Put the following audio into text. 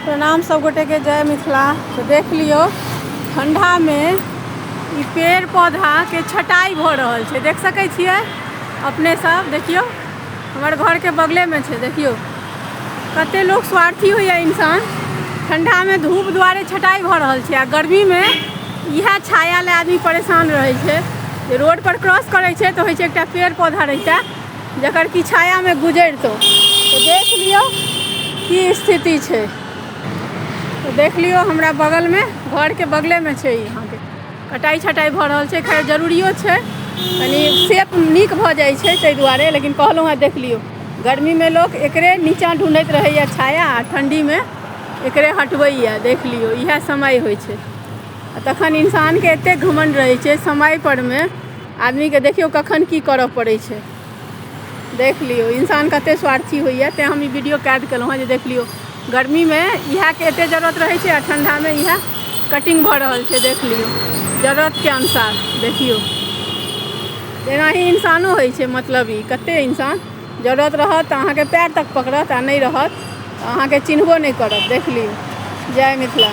प्रणाम सब गोटे के, जय मिथिला। तो देख लियो ठंडा में ई पेड़ पौधा के छटाई भ रहल छै, देख सकै छियै अपने सब। देखियो हमर घर के बगले में छै, देखियो कते लोग स्वार्थी होइए इंसान। ठंडा में धूप दुआरे छटाई भ रहल छै आ गर्मी में इएह छाया ले आदमी परेशान रहै छै। जे रोड पर क्रॉस करै छै तो होइ छै एकटा पेड़ पौधा रहिता जकर कि छाया में गुजरतौ। तो देख लियो की स्थिति छै। तो देख लियो हमरा बगल में, घर के बगले में छै यहाँ के कटाई छटाई भ रहल छै। खैर जरूरियो छै, कनी सेफ नीक भ जाइ छै ताहि दुआरे। लेकिन कहलहुँ हेँ देख लियो गर्मी में लोग एकरे नीचा ढूंढैत रहैया छाया, आ ठंडी में एकरे हटबैया। देख लियो इएह समय होइ छै। तखन इंसान के एते घमंड रहै छै समय पर में, आदमी के देखियो कखन की करऽ पड़ै छै। देख लियो इंसान कते स्वार्थी होइए। तेँ हम ई वीडियो कैद केलहुँ हँ जे देख लियो गर्मी में इएह के एते जरूरत रहै छै आ ठंडा में इएह कटिंग भ रहल छै। देख लियो जरूरत के अनुसार। देखियो एनाही इंसानो होइ छै, मतलब ई कते इंसान जरूरत रहत तऽ अहाँके पैर तक पकड़त आ नहि रहत तऽ अहाँके चिन्हबो नहि करत। देख लियो। जय मिथिला।